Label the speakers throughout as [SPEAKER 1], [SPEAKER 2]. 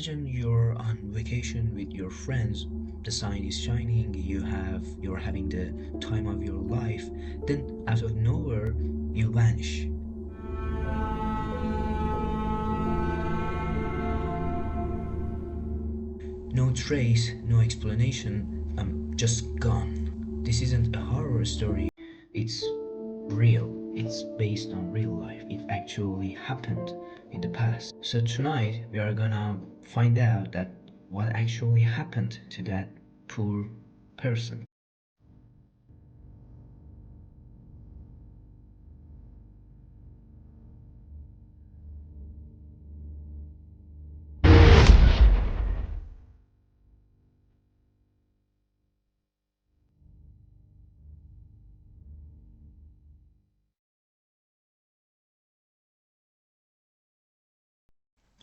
[SPEAKER 1] Imagine you're on vacation with your friends, the sun is shining, you're having the time of your life, then out of nowhere you vanish. No trace, no explanation, I'm just gone. This isn't a horror story, it's real. It's based on real life. It actually happened in the past. So tonight we are gonna find out that what actually happened to that poor person.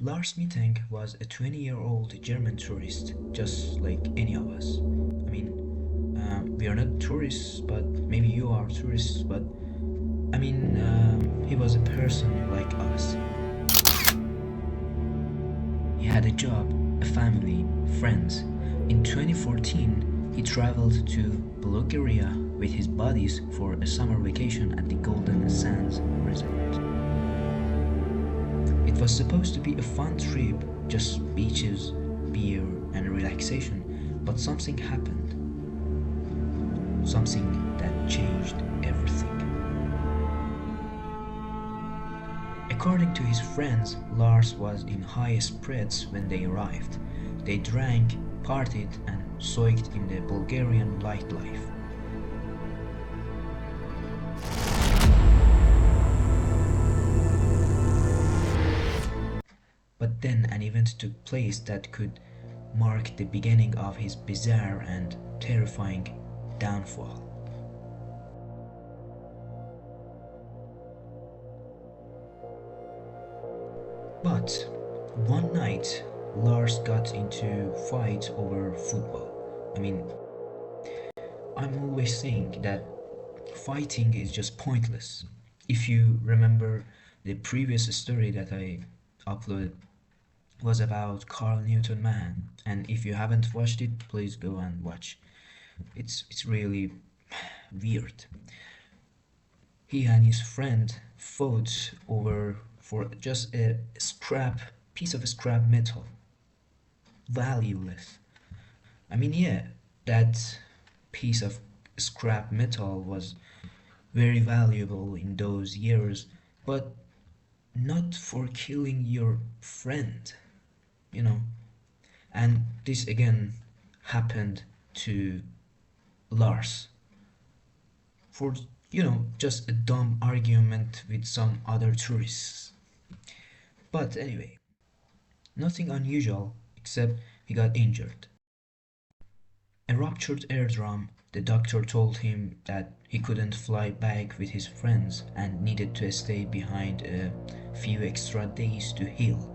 [SPEAKER 1] Lars Mittank was a 20-year-old German tourist, just like any of us. I mean, we are not tourists, but maybe you are tourists, but he was a person like us. He had a job, a family, friends. In 2014, he traveled to Bulgaria with his buddies for a summer vacation at the Golden Sands Resort. It was supposed to be a fun trip, just beaches, beer, and relaxation, but something happened. Something that changed everything. According to his friends, Lars was in high spirits when they arrived. They drank, partied, and soaked in the Bulgarian nightlife. But then an event took place that could mark the beginning of his bizarre and terrifying downfall. But one night, Lars got into a fight over football. I'm always saying that fighting is just pointless. If you remember, the previous story that I uploaded was about Carl Newton Man, and if you haven't watched it, please go and watch. It's really weird. He and his friend fought over for just a piece of scrap metal, valueless. Yeah, that piece of scrap metal was very valuable in those years, but not for killing your friend, you know. And this again happened to Lars for, just a dumb argument with some other tourists. But anyway, nothing unusual except he got injured. A ruptured eardrum, the doctor told him that he couldn't fly back with his friends and needed to stay behind a few extra days to heal.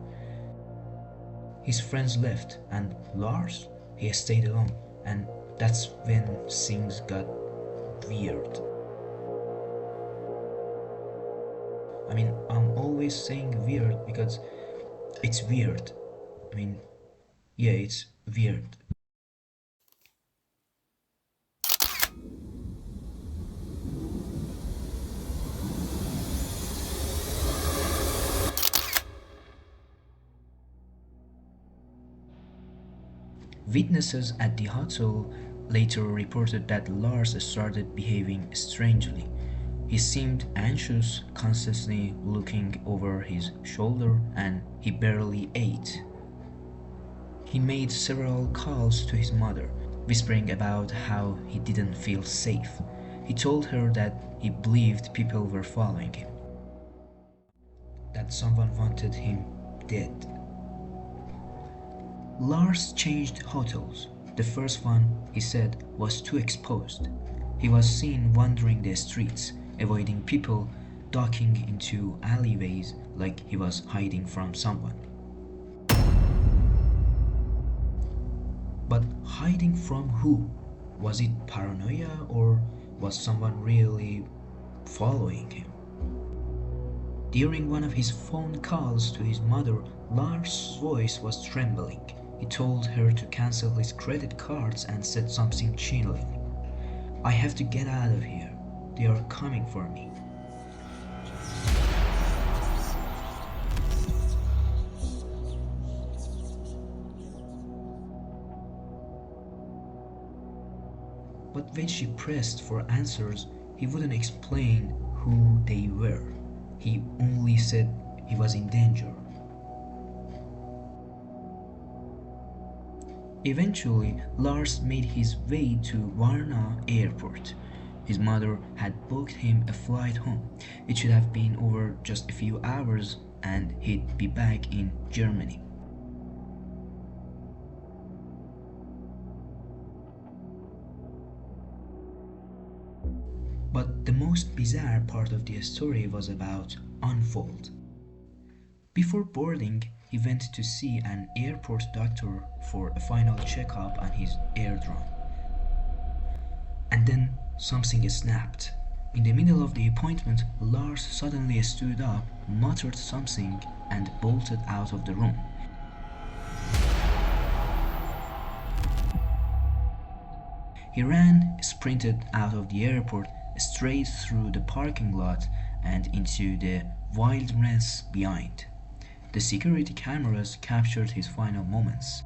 [SPEAKER 1] His friends left, and Lars, he stayed alone, and that's when things got weird. I'm always saying weird because it's weird. Yeah, it's weird. Witnesses at the hotel later reported that Lars started behaving strangely. He seemed anxious, constantly looking over his shoulder, and he barely ate. He made several calls to his mother, whispering about how he didn't feel safe. He told her that he believed people were following him, that someone wanted him dead. Lars changed hotels. The first one, he said, was too exposed. He was seen wandering the streets, avoiding people, ducking into alleyways like he was hiding from someone. But hiding from who? Was it paranoia, or was someone really following him? During one of his phone calls to his mother, Lars' voice was trembling. He told her to cancel his credit cards and said something chilling. "I have to get out of here. They are coming for me." But when she pressed for answers, he wouldn't explain who they were. He only said he was in danger. Eventually, Lars made his way to Varna Airport. His mother had booked him a flight home. It should have been over just a few hours and he'd be back in Germany. But the most bizarre part of the story was about Unsolved. Before boarding, he went to see an airport doctor for a final checkup on his airdrome. And then something snapped. In the middle of the appointment, Lars suddenly stood up, muttered something, and bolted out of the room. He sprinted out of the airport, straight through the parking lot and into the wilderness behind. The security cameras captured his final moments.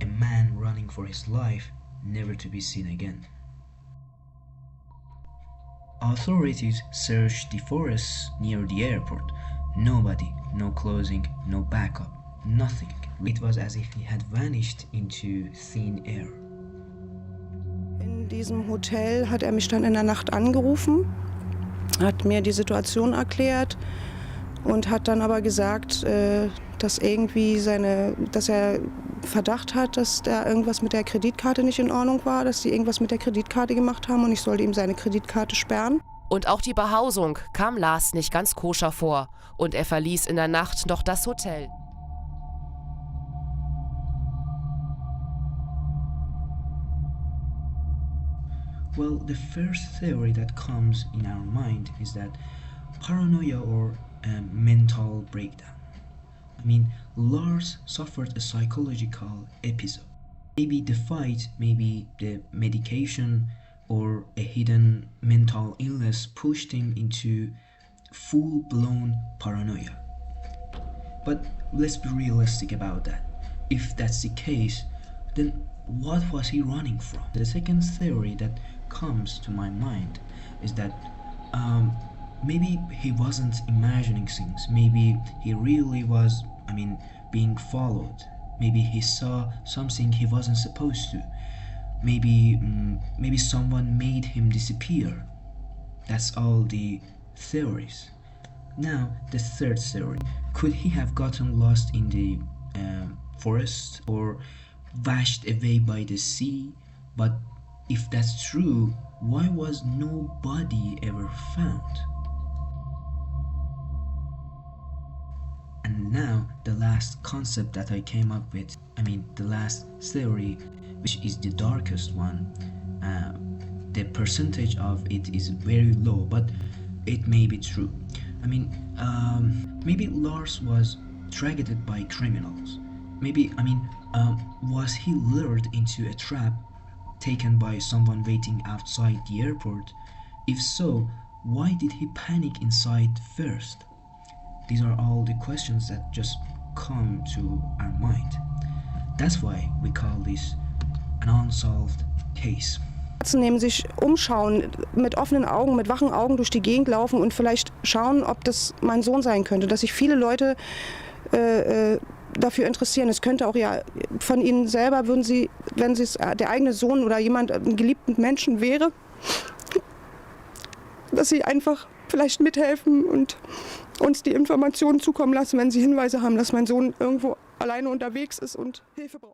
[SPEAKER 1] A man running for his life, never to be seen again. Authorities searched the forests near the airport. Nobody, no clothing, no backup, nothing. It was as if he had vanished into thin air.
[SPEAKER 2] In diesem Hotel hat mich dann in der Nacht angerufen, hat mir die Situation erklärt und hat dann aber gesagt, dass er Verdacht hat, dass da irgendwas mit der Kreditkarte nicht in Ordnung war, dass sie irgendwas mit der Kreditkarte gemacht haben und ich sollte ihm seine Kreditkarte sperren.
[SPEAKER 3] Und auch die Behausung kam Lars nicht ganz koscher vor und er verließ in der Nacht noch das Hotel.
[SPEAKER 1] Well, the first theory that comes in our mind is that paranoia or a mental breakdown. I mean, Lars suffered a psychological episode. Maybe the fight, maybe the medication, or a hidden mental illness pushed him into full-blown paranoia. But let's be realistic about that. If that's the case, then what was he running from? The second theory that comes to my mind is that maybe he wasn't imagining things. Maybe he really was, being followed. Maybe he saw something he wasn't supposed to. Maybe someone made him disappear. That's all the theories. Now, the third theory. Could he have gotten lost in the forest or washed away by the sea? But if that's true, why was no body ever found? And now the last concept that I came up with, the last theory, which is the darkest one, the percentage of it is very low, but it may be true. Maybe Lars was targeted by criminals. Was he lured into a trap taken by someone waiting outside the airport? If so, why did he panic inside first? These are all the questions that just come to our mind. That's why we call this an unsolved case.
[SPEAKER 2] Nehmen, sich umschauen, mit offenen Augen, mit wachen Augen durch die Gegend laufen und vielleicht schauen, ob das mein Sohn sein könnte, dass sich viele Leute dafür interessieren. Es könnte auch ja von Ihnen selber, wenn es der eigene Sohn oder jemand, einen geliebten Menschen wäre, dass Sie einfach vielleicht mithelfen und uns die Informationen zukommen lassen, wenn Sie Hinweise haben, dass mein Sohn irgendwo alleine unterwegs ist und Hilfe braucht.